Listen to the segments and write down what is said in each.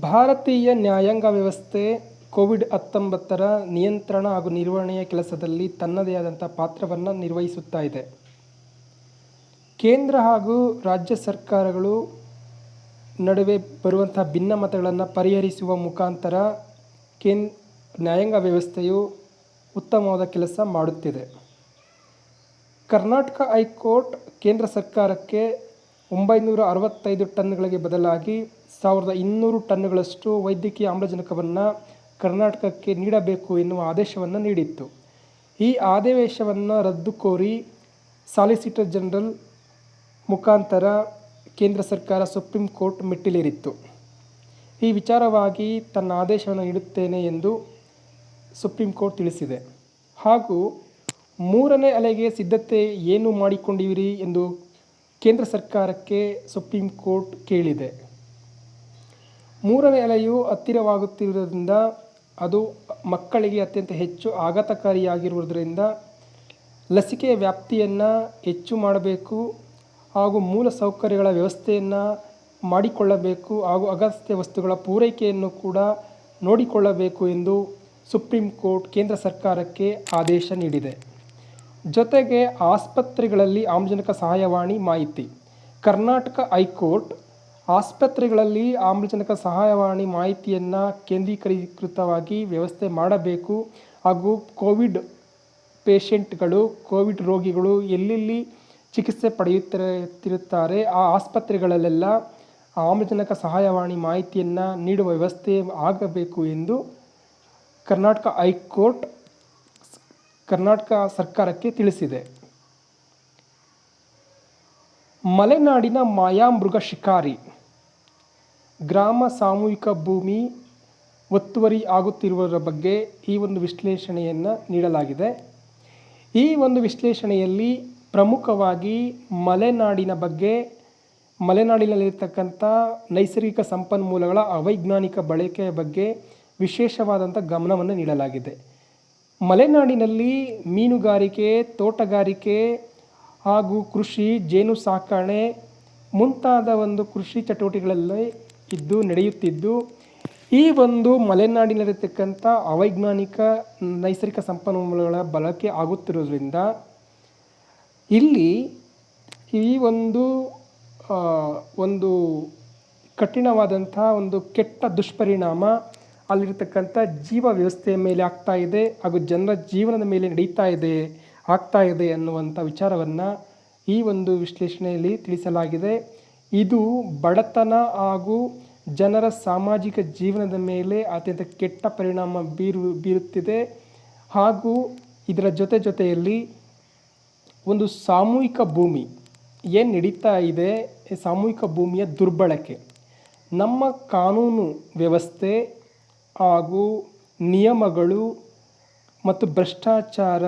ಭಾರತೀಯ ನ್ಯಾಯಾಂಗ ವ್ಯವಸ್ಥೆ ಕೋವಿಡ್-19 ನಿಯಂತ್ರಣ ಹಾಗೂ ನಿರ್ವಹಣೆಯ ಕೆಲಸದಲ್ಲಿ ತನ್ನದೇ ಆದಂಥ ಪಾತ್ರವನ್ನು ನಿರ್ವಹಿಸುತ್ತಾ ಇದೆ. ಕೇಂದ್ರ ಹಾಗೂ ರಾಜ್ಯ ಸರ್ಕಾರಗಳು ನಡುವೆ ಬರುವಂಥ ಭಿನ್ನಮತಗಳನ್ನು ಪರಿಹರಿಸುವ ಮುಖಾಂತರ ನ್ಯಾಯಾಂಗ ವ್ಯವಸ್ಥೆಯು ಉತ್ತಮವಾದ ಕೆಲಸ ಮಾಡುತ್ತಿದೆ. ಕರ್ನಾಟಕ ಹೈಕೋರ್ಟ್ ಕೇಂದ್ರ ಸರ್ಕಾರಕ್ಕೆ 965 ಟನ್ಗಳಿಗೆ ಬದಲಾಗಿ 1200 ಟನ್ಗಳಷ್ಟು ವೈದ್ಯಕೀಯ ಆಮ್ಲಜನಕವನ್ನು ಕರ್ನಾಟಕಕ್ಕೆ ನೀಡಬೇಕು ಎನ್ನುವ ಆದೇಶವನ್ನು ನೀಡಿತ್ತು. ಈ ಆದೇಶವನ್ನು ರದ್ದು ಕೋರಿ ಸಾಲಿಸಿಟರ್ ಜನರಲ್ ಮುಖಾಂತರ ಕೇಂದ್ರ ಸರ್ಕಾರ ಸುಪ್ರೀಂ ಕೋರ್ಟ್ ಮೆಟ್ಟಿಲೇರಿತ್ತು. ಈ ವಿಚಾರವಾಗಿ ತನ್ನ ಆದೇಶವನ್ನು ನೀಡುತ್ತೇನೆ ಎಂದು ಸುಪ್ರೀಂ ಕೋರ್ಟ್ ತಿಳಿಸಿದೆ. ಹಾಗೂ 3ನೇ ಅಲೆಗೆ ಸಿದ್ಧತೆ ಏನು ಮಾಡಿಕೊಂಡಿವಿರಿ ಎಂದು ಕೇಂದ್ರ ಸರ್ಕಾರಕ್ಕೆ ಸುಪ್ರೀಂ ಕೋರ್ಟ್ ಕೇಳಿದೆ. 3ನೇ ಅಲೆಯು ಹತ್ತಿರವಾಗುತ್ತಿರುವುದರಿಂದ ಅದು ಮಕ್ಕಳಿಗೆ ಅತ್ಯಂತ ಹೆಚ್ಚು ಆಘಾತಕಾರಿಯಾಗಿರುವುದರಿಂದ ಲಸಿಕೆಯ ವ್ಯಾಪ್ತಿಯನ್ನು ಹೆಚ್ಚು ಮಾಡಬೇಕು ಹಾಗೂ ಮೂಲ ಸೌಕರ್ಯಗಳ ವ್ಯವಸ್ಥೆಯನ್ನು ಮಾಡಿಕೊಳ್ಳಬೇಕು ಹಾಗೂ ಅಗತ್ಯ ವಸ್ತುಗಳ ಪೂರೈಕೆಯನ್ನು ಕೂಡ ನೋಡಿಕೊಳ್ಳಬೇಕು ಎಂದು ಸುಪ್ರೀಂ ಕೋರ್ಟ್ ಕೇಂದ್ರ ಸರ್ಕಾರಕ್ಕೆ ಆದೇಶ ನೀಡಿದೆ. ಜೊತೆಗೆ ಆಸ್ಪತ್ರೆಗಳಲ್ಲಿ ಆಮ್ಲಜನಕ ಸಹಾಯವಾಣಿ ಮಾಹಿತಿ. ಕರ್ನಾಟಕ ಹೈಕೋರ್ಟ್ ಆಸ್ಪತ್ರೆಗಳಲ್ಲಿ ಆಮ್ಲಜನಕ ಸಹಾಯವಾಣಿ ಮಾಹಿತಿಯನ್ನು ಕೇಂದ್ರೀಕೃತವಾಗಿ ವ್ಯವಸ್ಥೆ ಮಾಡಬೇಕು ಹಾಗೂ ಕೋವಿಡ್ ಪೇಷಂಟ್ಗಳು, ಕೋವಿಡ್ ರೋಗಿಗಳು ಎಲ್ಲೆಲ್ಲಿ ಚಿಕಿತ್ಸೆ ಪಡೆಯುತ್ತಿರುತ್ತಾರೆ ಆ ಆಸ್ಪತ್ರೆಗಳಲ್ಲೆಲ್ಲ ಆಮ್ಲಜನಕ ಸಹಾಯವಾಣಿ ಮಾಹಿತಿಯನ್ನು ನೀಡುವ ವ್ಯವಸ್ಥೆ ಆಗಬೇಕು ಎಂದು ಕರ್ನಾಟಕ ಹೈಕೋರ್ಟ್ ಕರ್ನಾಟಕ ಸರ್ಕಾರಕ್ಕೆ ತಿಳಿಸಿದೆ. ಮಲೆನಾಡಿನ ಮಾಯಾಮೃಗ ಶಿಕಾರಿ ಗ್ರಾಮ ಸಾಮೂಹಿಕ ಭೂಮಿ ಒತ್ತುವರಿ ಆಗುತ್ತಿರುವುದರ ಬಗ್ಗೆ ಈ ಒಂದು ವಿಶ್ಲೇಷಣೆಯನ್ನು ನೀಡಲಾಗಿದೆ. ಈ ಒಂದು ವಿಶ್ಲೇಷಣೆಯಲ್ಲಿ ಪ್ರಮುಖವಾಗಿ ಮಲೆನಾಡಿನ ಬಗ್ಗೆ, ಮಲೆನಾಡಿನಲ್ಲಿರ್ತಕ್ಕಂಥ ನೈಸರ್ಗಿಕ ಸಂಪನ್ಮೂಲಗಳ ಅವೈಜ್ಞಾನಿಕ ಬಳಕೆಯ ಬಗ್ಗೆ ವಿಶೇಷವಾದಂಥ ಗಮನವನ್ನು ನೀಡಲಾಗಿದೆ. ಮಲೆನಾಡಿನಲ್ಲಿ ಮೀನುಗಾರಿಕೆ, ತೋಟಗಾರಿಕೆ ಹಾಗೂ ಕೃಷಿ, ಜೇನು ಸಾಕಣೆ ಮುಂತಾದ ಒಂದು ಕೃಷಿ ಚಟುವಟಿಕೆಗಳಲ್ಲಿ ನಡೆಯುತ್ತಿದ್ದು ಈ ಒಂದು ಮಲೆನಾಡಿನಲ್ಲಿರ್ತಕ್ಕಂಥ ಅವೈಜ್ಞಾನಿಕ ನೈಸರ್ಗಿಕ ಸಂಪನ್ಮೂಲಗಳ ಬಳಕೆ ಆಗುತ್ತಿರೋದ್ರಿಂದ ಇಲ್ಲಿ ಈ ಒಂದು ಕಠಿಣವಾದಂಥ ಒಂದು ಕೆಟ್ಟ ದುಷ್ಪರಿಣಾಮ ಅಲ್ಲಿರ್ತಕ್ಕಂಥ ಜೀವ ವ್ಯವಸ್ಥೆಯ ಮೇಲೆ ಆಗ್ತಾ ಇದೆ ಹಾಗೂ ಜನರ ಜೀವನದ ಮೇಲೆ ಆಗ್ತಾ ಇದೆ ಅನ್ನುವಂಥ ವಿಚಾರವನ್ನು ಈ ಒಂದು ವಿಶ್ಲೇಷಣೆಯಲ್ಲಿ ತಿಳಿಸಲಾಗಿದೆ. ಇದು ಬಡತನ ಹಾಗೂ ಜನರ ಸಾಮಾಜಿಕ ಜೀವನದ ಮೇಲೆ ಅತ್ಯಂತ ಕೆಟ್ಟ ಪರಿಣಾಮ ಬೀರುತ್ತಿದೆ. ಹಾಗೂ ಇದರ ಜೊತೆಯಲ್ಲಿ ಒಂದು ಸಾಮೂಹಿಕ ಭೂಮಿ ಏನು ನಡೀತಾ ಇದೆ, ಸಾಮೂಹಿಕ ಭೂಮಿಯ ದುರ್ಬಳಕೆ, ನಮ್ಮ ಕಾನೂನು ವ್ಯವಸ್ಥೆ ಹಾಗೂ ನಿಯಮಗಳು ಮತ್ತು ಭ್ರಷ್ಟಾಚಾರ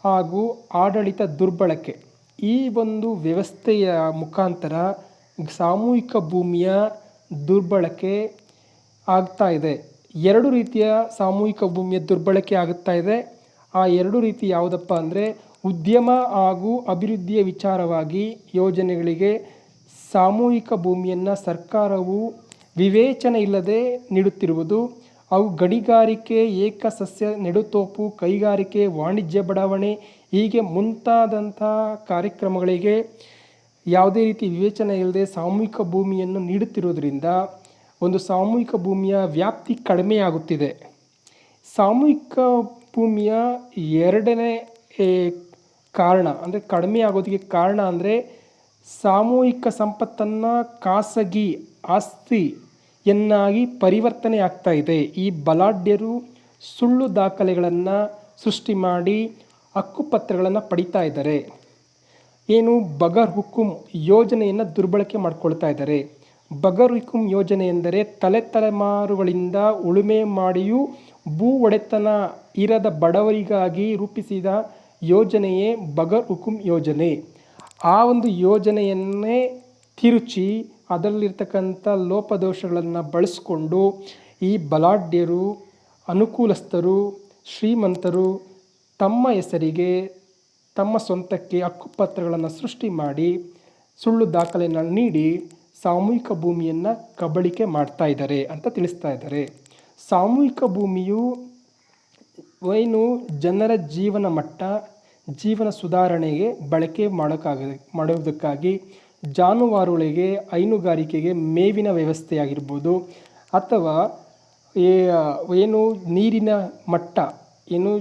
ಹಾಗೂ ಆಡಳಿತ ದುರ್ಬಳಕೆ, ಈ ಒಂದು ವ್ಯವಸ್ಥೆಯ ಮುಖಾಂತರ ಸಾಮೂಹಿಕ ಭೂಮಿಯ ದುರ್ಬಳಕೆ ಆಗ್ತಾ ಇದೆ. 2 ರೀತಿಯ ಸಾಮೂಹಿಕ ಭೂಮಿಯ ದುರ್ಬಳಕೆ ಆಗುತ್ತಾ ಇದೆ. ಆ 2 ರೀತಿ ಯಾವುದಪ್ಪ ಅಂದರೆ ಉದ್ಯಮ ಹಾಗೂ ಅಭಿವೃದ್ಧಿಯ ವಿಚಾರವಾಗಿ ಯೋಜನೆಗಳಿಗೆ ಸಾಮೂಹಿಕ ಭೂಮಿಯನ್ನು ಸರ್ಕಾರವು ವಿವೇಚನೆ ಇಲ್ಲದೆ ನೀಡುತ್ತಿರುವುದು, ಅವು ಗಣಿಗಾರಿಕೆ, ಏಕಸಸ್ಯ ನೆಡುತೋಪು, ಕೈಗಾರಿಕೆ, ವಾಣಿಜ್ಯ ಬಡಾವಣೆ ಹೀಗೆ ಮುಂತಾದಂಥ ಕಾರ್ಯಕ್ರಮಗಳಿಗೆ ಯಾವುದೇ ರೀತಿ ವಿವೇಚನೆ ಇಲ್ಲದೆ ಸಾಮೂಹಿಕ ಭೂಮಿಯನ್ನು ನೀಡುತ್ತಿರುವುದರಿಂದ ಒಂದು ಸಾಮೂಹಿಕ ಭೂಮಿಯ ವ್ಯಾಪ್ತಿ ಕಡಿಮೆಯಾಗುತ್ತಿದೆ. ಸಾಮೂಹಿಕ ಭೂಮಿಯ 2ನೇ ಕಾರಣ ಅಂದರೆ ಕಡಿಮೆ ಆಗೋದಕ್ಕೆ ಕಾರಣ ಅಂದರೆ ಸಾಮೂಹಿಕ ಸಂಪತ್ತನ್ನು ಖಾಸಗಿ ಆಸ್ತಿಯನ್ನಾಗಿ ಪರಿವರ್ತನೆ ಆಗ್ತಾ ಇದೆ. ಈ ಬಲಾಢ್ಯರು ಸುಳ್ಳು ದಾಖಲೆಗಳನ್ನು ಸೃಷ್ಟಿ ಮಾಡಿ ಹಕ್ಕುಪತ್ರಗಳನ್ನು ಪಡಿತಾ ಇದ್ದಾರೆ. ಏನು ಬಗರ್ ಹುಕುಂ ಯೋಜನೆಯನ್ನು ದುರ್ಬಳಕೆ ಮಾಡಿಕೊಳ್ತಾ ಇದ್ದಾರೆ. ಬಗರ್ ಹುಕುಂ ಯೋಜನೆ ಎಂದರೆ ತಲೆಮಾರುಗಳಿಂದ ಉಳುಮೆ ಮಾಡಿಯೂ ಭೂ ಒಡೆತನ ಇರದ ಬಡವರಿಗಾಗಿ ರೂಪಿಸಿದ ಯೋಜನೆಯೇ ಬಗರ್ ಹುಕುಂ ಯೋಜನೆ. ಆ ಒಂದು ಯೋಜನೆಯನ್ನೇ ತಿರುಚಿ ಅದರಲ್ಲಿರ್ತಕ್ಕಂಥ ಲೋಪದೋಷಗಳನ್ನು ಬಳಸಿಕೊಂಡು ಈ ಬಲಾಢ್ಯರು, ಅನುಕೂಲಸ್ಥರು, ಶ್ರೀಮಂತರು ತಮ್ಮ ಹೆಸರಿಗೆ ತಮ್ಮ ಸ್ವಂತಕ್ಕೆ ಹಕ್ಕುಪತ್ರಗಳನ್ನು ಸೃಷ್ಟಿ ಮಾಡಿ ಸುಳ್ಳು ದಾಖಲೆಯನ್ನು ನೀಡಿ ಸಾಮೂಹಿಕ ಭೂಮಿಯನ್ನು ಕಬಳಿಕೆ ಮಾಡ್ತಾ ಇದ್ದಾರೆ ಅಂತ ತಿಳಿಸ್ತಾ ಇದ್ದಾರೆ. ಸಾಮೂಹಿಕ ಭೂಮಿಯು ಏನು ಜನರ ಜೀವನ ಮಟ್ಟ, ಜೀವನ ಸುಧಾರಣೆಗೆ ಬಳಕೆ ಮಾಡೋದಕ್ಕಾಗಿ ಜಾನುವಾರುಗಳಿಗೆ, ಹೈನುಗಾರಿಕೆಗೆ ಮೇವಿನ ವ್ಯವಸ್ಥೆಯಾಗಿರ್ಬೋದು, ಅಥವಾ ಏನು ನೀರಿನ ಮಟ್ಟ, ಏನು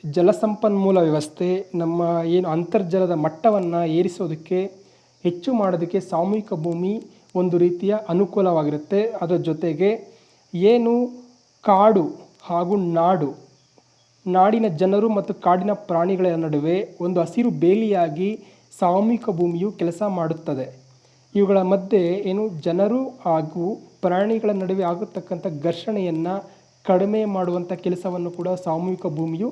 ಜಲಸಂಪನ್ಮೂಲ ವ್ಯವಸ್ಥೆ, ನಮ್ಮ ಏನು ಅಂತರ್ಜಲದ ಮಟ್ಟವನ್ನು ಏರಿಸೋದಕ್ಕೆ, ಹೆಚ್ಚು ಮಾಡೋದಕ್ಕೆ ಸಾಮೂಹಿಕ ಭೂಮಿ ಒಂದು ರೀತಿಯ ಅನುಕೂಲವಾಗಿರುತ್ತೆ. ಅದರ ಜೊತೆಗೆ ಏನು ಕಾಡು ಹಾಗೂ ನಾಡಿನ ಜನರು ಮತ್ತು ಕಾಡಿನ ಪ್ರಾಣಿಗಳ ನಡುವೆ ಒಂದು ಹಸಿರು ಬೇಲಿಯಾಗಿ ಸಾಮೂಹಿಕ ಭೂಮಿಯು ಕೆಲಸ ಮಾಡುತ್ತದೆ. ಇವುಗಳ ಮಧ್ಯೆ ಏನು ಜನರು ಹಾಗೂ ಪ್ರಾಣಿಗಳ ನಡುವೆ ಆಗತಕ್ಕಂಥ ಘರ್ಷಣೆಯನ್ನು ಕಡಿಮೆ ಮಾಡುವಂಥ ಕೆಲಸವನ್ನು ಕೂಡ ಸಾಮೂಹಿಕ ಭೂಮಿಯು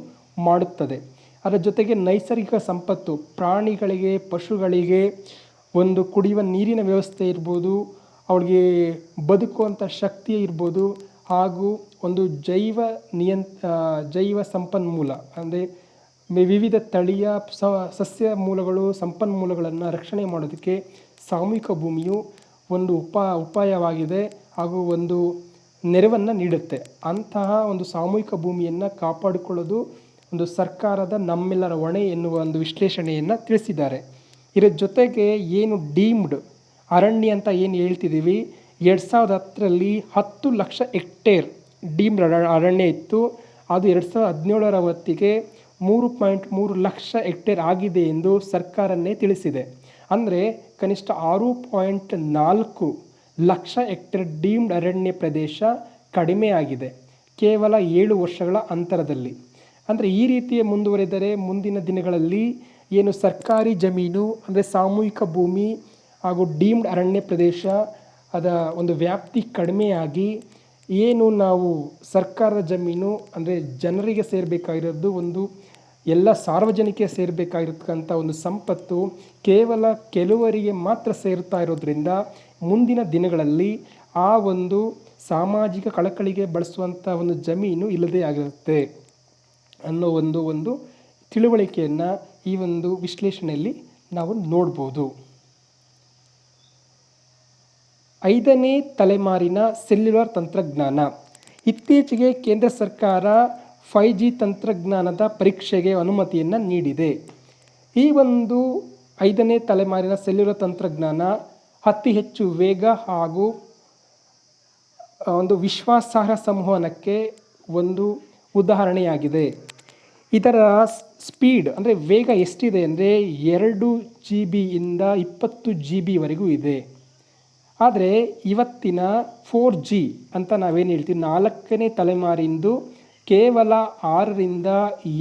ಮಾಡುತ್ತದೆ. ಅದರ ಜೊತೆಗೆ ನೈಸರ್ಗಿಕ ಸಂಪತ್ತು, ಪ್ರಾಣಿಗಳಿಗೆ, ಪಶುಗಳಿಗೆ ಒಂದು ಕುಡಿಯುವ ನೀರಿನ ವ್ಯವಸ್ಥೆ ಇರ್ಬೋದು, ಅವಳಿಗೆ ಬದುಕುವಂಥ ಶಕ್ತಿ ಇರ್ಬೋದು, ಹಾಗೂ ಒಂದು ಜೈವ ಸಂಪನ್ಮೂಲ ಅಂದರೆ ವಿವಿಧ ತಳಿಯ ಸಸ್ಯ ಮೂಲಗಳು, ಸಂಪನ್ಮೂಲಗಳನ್ನು ರಕ್ಷಣೆ ಮಾಡೋದಕ್ಕೆ ಸಾಮೂಹಿಕ ಭೂಮಿಯು ಒಂದು ಉಪಾಯವಾಗಿದೆ ಹಾಗೂ ಒಂದು ನೆರವನ್ನು ನೀಡುತ್ತೆ. ಅಂತಹ ಒಂದು ಸಾಮೂಹಿಕ ಭೂಮಿಯನ್ನು ಕಾಪಾಡಿಕೊಳ್ಳೋದು ಒಂದು ಸರ್ಕಾರದ ನಮ್ಮೆಲ್ಲರ ಹೊಣೆ ಎನ್ನುವ ಒಂದು ವಿಶ್ಲೇಷಣೆಯನ್ನು ತಿಳಿಸಿದ್ದಾರೆ. ಇದರ ಜೊತೆಗೆ ಏನು ಡೀಮ್ಡ್ ಅರಣ್ಯ ಅಂತ ಏನು ಹೇಳ್ತಿದ್ದೀವಿ, 2010ರಲ್ಲಿ 10 ಲಕ್ಷ ಹೆಕ್ಟೇರ್ ಡೀಮ್ಡ್ ಅರಣ್ಯ ಇತ್ತು. ಅದು 2017ರ ಹೊತ್ತಿಗೆ 3.3 ಲಕ್ಷ ಹೆಕ್ಟೇರ್ ಆಗಿದೆ ಎಂದು ಸರ್ಕಾರನೇ ತಿಳಿಸಿದೆ. ಅಂದರೆ ಕನಿಷ್ಠ 6.4 ಲಕ್ಷ ಹೆಕ್ಟೇರ್ ಡೀಮ್ಡ್ ಅರಣ್ಯ ಪ್ರದೇಶ ಕಡಿಮೆ ಆಗಿದೆ ಕೇವಲ 7 ವರ್ಷಗಳ ಅಂತರದಲ್ಲಿ. ಅಂದರೆ ಈ ರೀತಿಯ ಮುಂದುವರೆದರೆ ಮುಂದಿನ ದಿನಗಳಲ್ಲಿ ಏನು ಸರ್ಕಾರಿ ಜಮೀನು ಅಂದರೆ ಸಾಮೂಹಿಕ ಭೂಮಿ ಹಾಗೂ ಡೀಮ್ಡ್ ಅರಣ್ಯ ಪ್ರದೇಶ ಅದರ ಒಂದು ವ್ಯಾಪ್ತಿ ಕಡಿಮೆಯಾಗಿ ಏನು ನಾವು ಸರ್ಕಾರದ ಜಮೀನು ಅಂದರೆ ಜನರಿಗೆ ಸೇರಬೇಕಾಗಿರೋದು, ಒಂದು ಎಲ್ಲ ಸಾರ್ವಜನಿಕ ಸೇರಬೇಕಾಗಿರ್ತಕ್ಕಂಥ ಒಂದು ಸಂಪತ್ತು ಕೇವಲ ಕೆಲವರಿಗೆ ಮಾತ್ರ ಸೇರುತ್ತಾ ಇರೋದ್ರಿಂದ ಮುಂದಿನ ದಿನಗಳಲ್ಲಿ ಆ ಒಂದು ಸಾಮಾಜಿಕ ಕಳಕಳಿಗೆ ಬಳಸುವಂಥ ಒಂದು ಜಮೀನು ಇಲ್ಲದೇ ಆಗಿರುತ್ತೆ ಅನ್ನೋ ಒಂದು ತಿಳುವಳಿಕೆಯನ್ನು ಈ ಒಂದು ವಿಶ್ಲೇಷಣೆಯಲ್ಲಿ ನಾವು ನೋಡ್ಬೋದು. 5ನೇ ತಲೆಮಾರಿನ ಸೆಲ್ಯುಲಾರ್ ತಂತ್ರಜ್ಞಾನ. ಇತ್ತೀಚೆಗೆ ಕೇಂದ್ರ ಸರ್ಕಾರ 5G ತಂತ್ರಜ್ಞಾನದ ಪರೀಕ್ಷೆಗೆ ಅನುಮತಿಯನ್ನು ನೀಡಿದೆ. ಈ ಒಂದು 5ನೇ ತಲೆಮಾರಿನ ಸೆಲ್ಯುಲಾರ್ ತಂತ್ರಜ್ಞಾನ ಅತಿ ಹೆಚ್ಚು ವೇಗ ಹಾಗೂ ಒಂದು ವಿಶ್ವಾಸಾರ್ಹ ಸಂವಹನಕ್ಕೆ ಒಂದು ಉದಾಹರಣೆಯಾಗಿದೆ. ಇದರ ಸ್ಪೀಡ್ ಅಂದರೆ ವೇಗ ಎಷ್ಟಿದೆ ಅಂದರೆ 2 GB ಇಂದ 20 GB ವರೆಗೂ ಇದೆ. ಆದರೆ ಇವತ್ತಿನ 4G ಅಂತ ನಾವೇನು ಹೇಳ್ತೀವಿ, 4ನೇ ತಲೆಮಾರಿಂದು ಕೇವಲ 6ರಿಂದ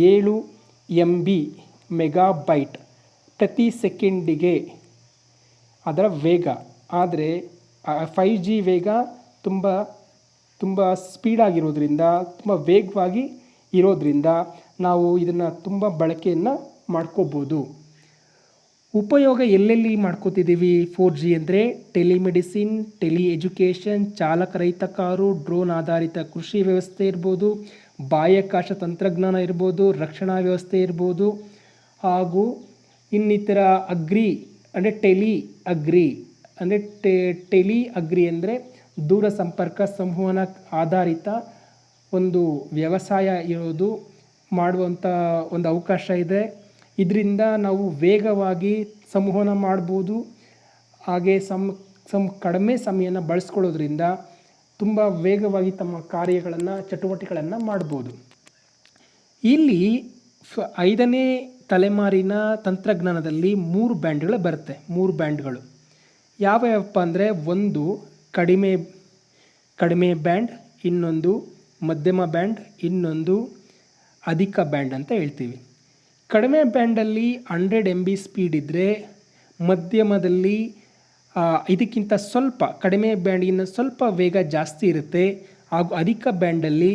7 MB ಮೆಗಾಬೈಟ್ ಪ್ರತಿ ಸೆಕೆಂಡಿಗೆ ಅದರ ವೇಗ. ಆದರೆ 5G ವೇಗ ತುಂಬ ಸ್ಪೀಡಾಗಿರೋದ್ರಿಂದ, ತುಂಬ ವೇಗವಾಗಿ ಇರೋದ್ರಿಂದ ನಾವು ಇದನ್ನು ತುಂಬ ಬಳಕೆಯನ್ನು ಮಾಡ್ಕೋಬೋದು. ಉಪಯೋಗ ಎಲ್ಲೆಲ್ಲಿ ಮಾಡ್ಕೋತಿದ್ದೀವಿ 4G ಅಂದರೆ ಟೆಲಿಮೆಡಿಸಿನ್, ಟೆಲಿ ಎಜುಕೇಷನ್, ಚಾಲಕರಹಿತ ಕಾರು, ಡ್ರೋನ್ ಆಧಾರಿತ ಕೃಷಿ ವ್ಯವಸ್ಥೆ ಇರ್ಬೋದು, ಬಾಹ್ಯಾಕಾಶ ತಂತ್ರಜ್ಞಾನ ಇರ್ಬೋದು, ರಕ್ಷಣಾ ವ್ಯವಸ್ಥೆ ಇರ್ಬೋದು, ಹಾಗೂ ಇನ್ನಿತರ ಅಗ್ರಿ ಅಂದರೆ ಟೆಲಿ ಅಗ್ರಿ ಅಂದರೆ ದೂರ ಸಂಪರ್ಕ ಸಂವಹನ ಆಧಾರಿತ ಒಂದು ವ್ಯವಸಾಯ ಇರೋದು ಮಾಡುವಂಥ ಒಂದು ಅವಕಾಶ ಇದೆ. ಇದರಿಂದ ನಾವು ವೇಗವಾಗಿ ಸಂವಹನ ಮಾಡ್ಬೋದು. ಹಾಗೆ ಕಡಿಮೆ ಸಮಯನ ಬಳಸ್ಕೊಳ್ಳೋದ್ರಿಂದ ತುಂಬ ವೇಗವಾಗಿ ತಮ್ಮ ಚಟುವಟಿಕೆಗಳನ್ನು ಮಾಡ್ಬೋದು. ಇಲ್ಲಿ 5ನೇ ತಲೆಮಾರಿನ ತಂತ್ರಜ್ಞಾನದಲ್ಲಿ 3 ಬ್ಯಾಂಡ್ಗಳು ಬರುತ್ತೆ. 3 ಬ್ಯಾಂಡ್ಗಳು ಯಾವ್ಯಾವಪ್ಪ ಅಂದರೆ, ಒಂದು ಕಡಿಮೆ ಬ್ಯಾಂಡ್, ಇನ್ನೊಂದು ಮಧ್ಯಮ ಬ್ಯಾಂಡ್, ಇನ್ನೊಂದು ಅಧಿಕ ಬ್ಯಾಂಡ್ ಅಂತ ಹೇಳ್ತೀವಿ. ಕಡಿಮೆ ಬ್ಯಾಂಡಲ್ಲಿ 100 MB ಸ್ಪೀಡ್ ಇದ್ದರೆ, ಮಧ್ಯಮದಲ್ಲಿ ಇದಕ್ಕಿಂತ ಸ್ವಲ್ಪ ಕಡಿಮೆ ಬ್ಯಾಂಡಿನ ಸ್ವಲ್ಪ ವೇಗ ಜಾಸ್ತಿ ಇರುತ್ತೆ, ಹಾಗೂ ಅಧಿಕ ಬ್ಯಾಂಡಲ್ಲಿ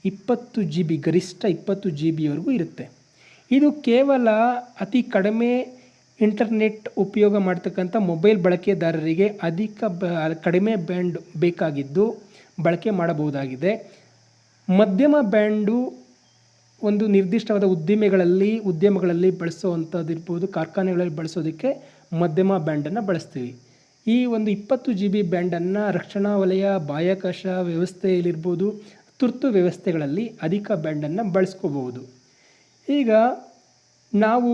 20 GB, ಗರಿಷ್ಠ 20 GB ಇರುತ್ತೆ. ಇದು ಕೇವಲ ಅತಿ ಕಡಿಮೆ ಇಂಟರ್ನೆಟ್ ಉಪಯೋಗ ಮಾಡ್ತಕ್ಕಂಥ ಮೊಬೈಲ್ ಬಳಕೆದಾರರಿಗೆ ಕಡಿಮೆ ಬ್ಯಾಂಡ್ ಬೇಕಾಗಿದ್ದು ಬಳಕೆ ಮಾಡಬಹುದಾಗಿದೆ. ಮಧ್ಯಮ ಬ್ಯಾಂಡು ಒಂದು ನಿರ್ದಿಷ್ಟವಾದ ಉದ್ಯಮಗಳಲ್ಲಿ ಬಳಸುವಂಥದ್ದು ಇರ್ಬೋದು, ಕಾರ್ಖಾನೆಗಳಲ್ಲಿ ಬಳಸೋದಕ್ಕೆ ಮಧ್ಯಮ ಬ್ಯಾಂಡನ್ನು ಬಳಸ್ತೀವಿ. ಈ ಒಂದು 20 GB ಬ್ಯಾಂಡನ್ನು ರಕ್ಷಣಾ ವಲಯ, ಬಾಹ್ಯಾಕಾಶ ವ್ಯವಸ್ಥೆಯಲ್ಲಿರ್ಬೋದು, ತುರ್ತು ವ್ಯವಸ್ಥೆಗಳಲ್ಲಿ ಅಧಿಕ ಬ್ಯಾಂಡನ್ನು ಬಳಸ್ಕೋಬಹುದು. ಈಗ ನಾವು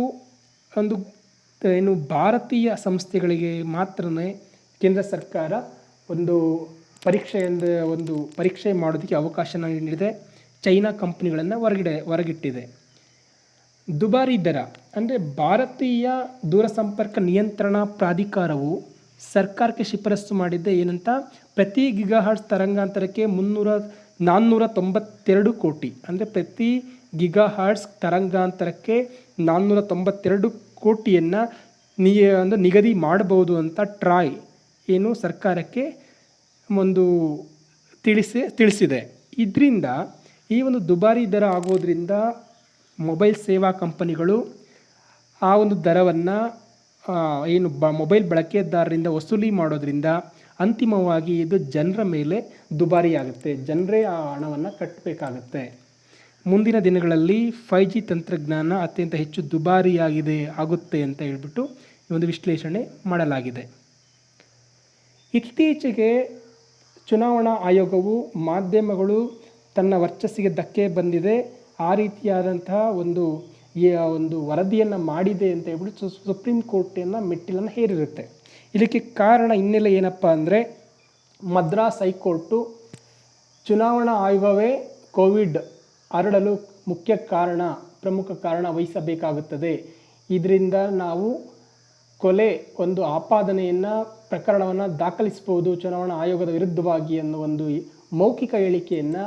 ಒಂದು ಭಾರತೀಯ ಸಂಸ್ಥೆಗಳಿಗೆ ಮಾತ್ರನೇ ಕೇಂದ್ರ ಸರ್ಕಾರ ಒಂದು ಪರೀಕ್ಷೆ ಮಾಡೋದಕ್ಕೆ ಅವಕಾಶ ನೀಡಿದೆ. ಚೈನಾ ಕಂಪ್ನಿಗಳನ್ನು ಹೊರಗಿಟ್ಟಿದೆ. ದುಬಾರಿ ದರ ಅಂದರೆ ಭಾರತೀಯ ದೂರಸಂಪರ್ಕ ನಿಯಂತ್ರಣ ಪ್ರಾಧಿಕಾರವು ಸರ್ಕಾರಕ್ಕೆ ಶಿಫಾರಸು ಮಾಡಿದ್ದೆ ಏನಂತ, ಪ್ರತಿ ಗಿಗಾಹರ್ಟ್ಸ್ ತರಂಗಾಂತರಕ್ಕೆ 492 ಕೋಟಿ, ಅಂದರೆ ಪ್ರತಿ ಗಿಗಾಹರ್ಟ್ಸ್ ತರಂಗಾಂತರಕ್ಕೆ 492 ಕೋಟಿಯನ್ನು ನಿಗದಿ ಮಾಡಬಹುದು ಅಂತ ಟ್ರಾಯ್ ಸರ್ಕಾರಕ್ಕೆ ಒಂದು ತಿಳಿಸಿದೆ. ಇದರಿಂದ ಈ ಒಂದು ದುಬಾರಿ ದರ ಆಗೋದ್ರಿಂದ ಮೊಬೈಲ್ ಸೇವಾ ಕಂಪನಿಗಳು ಆ ಒಂದು ದರವನ್ನು ಮೊಬೈಲ್ ಬಳಕೆದಾರರಿಂದ ವಸೂಲಿ ಮಾಡೋದ್ರಿಂದ ಅಂತಿಮವಾಗಿ ಇದು ಜನರ ಮೇಲೆ ದುಬಾರಿಯಾಗುತ್ತೆ. ಜನರೇ ಆ ಹಣವನ್ನು ಕಟ್ಟಬೇಕಾಗತ್ತೆ. ಮುಂದಿನ ದಿನಗಳಲ್ಲಿ 5G ತಂತ್ರಜ್ಞಾನ ಅತ್ಯಂತ ಹೆಚ್ಚು ಆಗುತ್ತೆ ಅಂತ ಹೇಳ್ಬಿಟ್ಟು ಈ ಒಂದು ವಿಶ್ಲೇಷಣೆ ಮಾಡಲಾಗಿದೆ. ಇತ್ತೀಚೆಗೆ ಚುನಾವಣಾ ಆಯೋಗವು ಮಾಧ್ಯಮಗಳು ತನ್ನ ವರ್ಚಸ್ಸಿಗೆ ಧಕ್ಕೆ ಬಂದಿದೆ, ಆ ರೀತಿಯಾದಂತಹ ಒಂದು ವರದಿಯನ್ನು ಮಾಡಿದೆ ಅಂತ ಹೇಳ್ಬಿಟ್ಟು ಸುಪ್ರೀಂ ಕೋರ್ಟಿನ ಮೆಟ್ಟಿಲನ್ನು ಹೇರಿರುತ್ತೆ. ಇದಕ್ಕೆ ಕಾರಣ ಹಿನ್ನೆಲೆ ಏನಪ್ಪ ಅಂದರೆ, ಮದ್ರಾಸ್ ಹೈಕೋರ್ಟು ಚುನಾವಣಾ ಆಯೋಗವೇ ಕೋವಿಡ್ ಹರಡಲು ಪ್ರಮುಖ ಕಾರಣ ವಹಿಸಬೇಕಾಗುತ್ತದೆ, ಇದರಿಂದ ನಾವು ಒಂದು ಪ್ರಕರಣವನ್ನು ದಾಖಲಿಸಬಹುದು ಚುನಾವಣಾ ಆಯೋಗದ ವಿರುದ್ಧವಾಗಿ ಅನ್ನೋ ಒಂದು ಮೌಖಿಕ ಹೇಳಿಕೆಯನ್ನು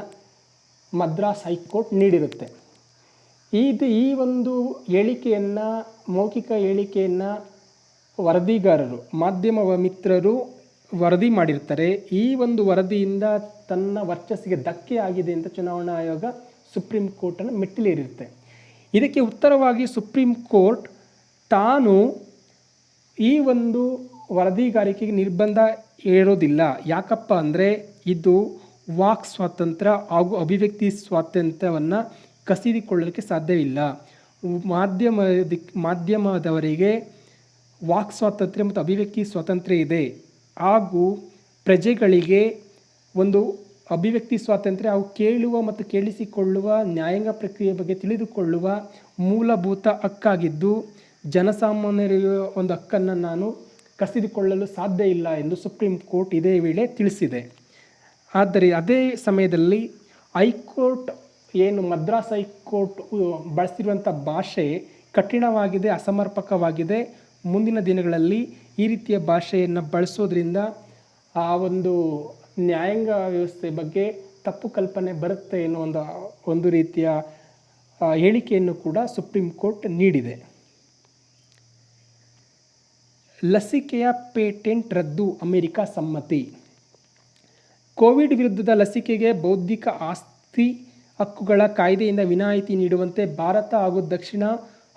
ಮದ್ರಾಸ್ ಹೈಕೋರ್ಟ್ ನೀಡಿರುತ್ತೆ. ಈ ಒಂದು ಮೌಖಿಕ ಹೇಳಿಕೆಯನ್ನು ವರದಿಗಾರರು, ಮಾಧ್ಯಮ ಮಿತ್ರರು ವರದಿ ಮಾಡಿರ್ತಾರೆ. ಈ ಒಂದು ವರದಿಯಿಂದ ತನ್ನ ವರ್ಚಸ್ಸಿಗೆ ಧಕ್ಕೆ ಆಗಿದೆ ಅಂತ ಚುನಾವಣಾ ಆಯೋಗ ಸುಪ್ರೀಂ ಕೋರ್ಟನ್ನು ಮೆಟ್ಟಿಲೇರಿರುತ್ತೆ. ಇದಕ್ಕೆ ಉತ್ತರವಾಗಿ ಸುಪ್ರೀಂ ಕೋರ್ಟ್ ತಾನು ಈ ಒಂದು ವರದಿಗಾರಿಕೆಗೆ ನಿರ್ಬಂಧ ಹೇರೋದಿಲ್ಲ. ಯಾಕಪ್ಪ ಅಂದರೆ ಇದು ವಾಕ್ ಸ್ವಾತಂತ್ರ್ಯ ಹಾಗೂ ಅಭಿವ್ಯಕ್ತಿ ಸ್ವಾತಂತ್ರ್ಯವನ್ನು ಕಸಿದುಕೊಳ್ಳಲಿಕ್ಕೆ ಸಾಧ್ಯವಿಲ್ಲ. ಮಾಧ್ಯಮದವರಿಗೆ ವಾಕ್ ಸ್ವಾತಂತ್ರ್ಯ ಮತ್ತು ಅಭಿವ್ಯಕ್ತಿ ಸ್ವಾತಂತ್ರ್ಯ ಇದೆ, ಹಾಗೂ ಪ್ರಜೆಗಳಿಗೆ ಒಂದು ಅಭಿವ್ಯಕ್ತಿ ಸ್ವಾತಂತ್ರ್ಯ ಹಾಗೂ ಕೇಳುವ ಮತ್ತು ಕೇಳಿಸಿಕೊಳ್ಳುವ ನ್ಯಾಯಾಂಗ ಪ್ರಕ್ರಿಯೆ ಬಗ್ಗೆ ತಿಳಿದುಕೊಳ್ಳುವ ಮೂಲಭೂತ ಹಕ್ಕಾಗಿದ್ದು, ಜನಸಾಮಾನ್ಯರಿಗೆ ಒಂದು ಹಕ್ಕನ್ನು ನಾನು ಕಸಿದುಕೊಳ್ಳಲು ಸಾಧ್ಯ ಇಲ್ಲ ಎಂದು ಸುಪ್ರೀಂ ಕೋರ್ಟ್ ಇದೇ ವೇಳೆ ತಿಳಿಸಿದೆ. ಆದರೆ ಅದೇ ಸಮಯದಲ್ಲಿ ಹೈಕೋರ್ಟ್ ಮದ್ರಾಸ್ ಹೈಕೋರ್ಟ್ ಬಳಸಿರುವಂಥ ಭಾಷೆ ಕಠಿಣವಾಗಿದೆ, ಅಸಮರ್ಪಕವಾಗಿದೆ. ಮುಂದಿನ ದಿನಗಳಲ್ಲಿ ಈ ರೀತಿಯ ಭಾಷೆಯನ್ನು ಬಳಸೋದ್ರಿಂದ ಆ ಒಂದು ನ್ಯಾಯಾಂಗ ವ್ಯವಸ್ಥೆ ಬಗ್ಗೆ ತಪ್ಪು ಕಲ್ಪನೆ ಬರುತ್ತೆ ಎನ್ನುವ ಒಂದು ರೀತಿಯ ಹೇಳಿಕೆಯನ್ನು ಕೂಡ ಸುಪ್ರೀಂ ಕೋರ್ಟ್ ನೀಡಿದೆ. ಲಸಿಕೆಯ ಪೇಟೆಂಟ್ ರದ್ದು, ಅಮೆರಿಕ ಸಮ್ಮತಿ. ಕೋವಿಡ್ ವಿರುದ್ಧದ ಲಸಿಕೆಗೆ ಬೌದ್ಧಿಕ ಆಸ್ತಿ ಹಕ್ಕುಗಳ ಕಾಯ್ದೆಯಿಂದ ವಿನಾಯಿತಿ ನೀಡುವಂತೆ ಭಾರತ ಹಾಗೂ ದಕ್ಷಿಣ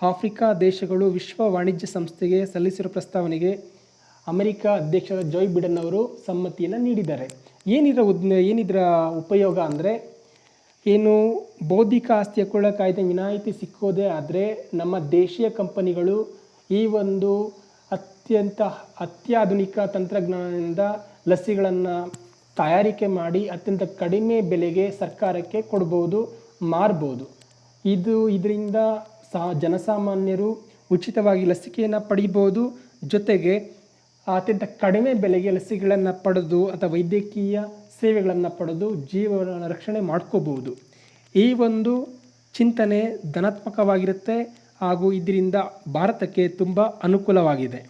ಆಫ್ರಿಕಾ ದೇಶಗಳು ವಿಶ್ವ ವಾಣಿಜ್ಯ ಸಂಸ್ಥೆಗೆ ಸಲ್ಲಿಸಿರುವ ಪ್ರಸ್ತಾವನೆಗೆ ಅಮೆರಿಕ ಅಧ್ಯಕ್ಷ ಜೋ ಬಿಡೆನ್ ಅವರು ಸಮ್ಮತಿಯನ್ನು ನೀಡಿದ್ದಾರೆ. ಏನಿದರ ಉಪಯೋಗ ಅಂದರೆ, ಬೌದ್ಧಿಕ ಆಸ್ತಿ ಹಕ್ಕುಗಳ ಕಾಯ್ದೆ ವಿನಾಯಿತಿ ಸಿಕ್ಕೋದೇ ಆದರೆ ನಮ್ಮ ದೇಶೀಯ ಕಂಪನಿಗಳು ಈ ಒಂದು ಅತ್ಯಾಧುನಿಕ ತಂತ್ರಜ್ಞಾನದಿಂದ ಲಸಿಗಳನ್ನು ತಯಾರಿಕೆ ಮಾಡಿ ಅತ್ಯಂತ ಕಡಿಮೆ ಬೆಲೆಗೆ ಸರ್ಕಾರಕ್ಕೆ ಕೊಡ್ಬೋದು, ಮಾರ್ಬೋದು. ಇದರಿಂದ ಜನಸಾಮಾನ್ಯರು ಉಚಿತವಾಗಿ ಲಸಿಕೆಯನ್ನು ಪಡಿಬೋದು, ಜೊತೆಗೆ ಅತ್ಯಂತ ಕಡಿಮೆ ಬೆಲೆಗೆ ಲಸಿಕೆಗಳನ್ನು ಪಡೆದು ಅಥವಾ ವೈದ್ಯಕೀಯ ಸೇವೆಗಳನ್ನು ಪಡೆದು ಜೀವನ ರಕ್ಷಣೆ ಮಾಡ್ಕೋಬಹುದು. ಈ ಒಂದು ಚಿಂತನೆ ಧನಾತ್ಮಕವಾಗಿರುತ್ತೆ ಹಾಗೂ ಇದರಿಂದ ಭಾರತಕ್ಕೆ ತುಂಬ ಅನುಕೂಲವಾಗಿದೆ.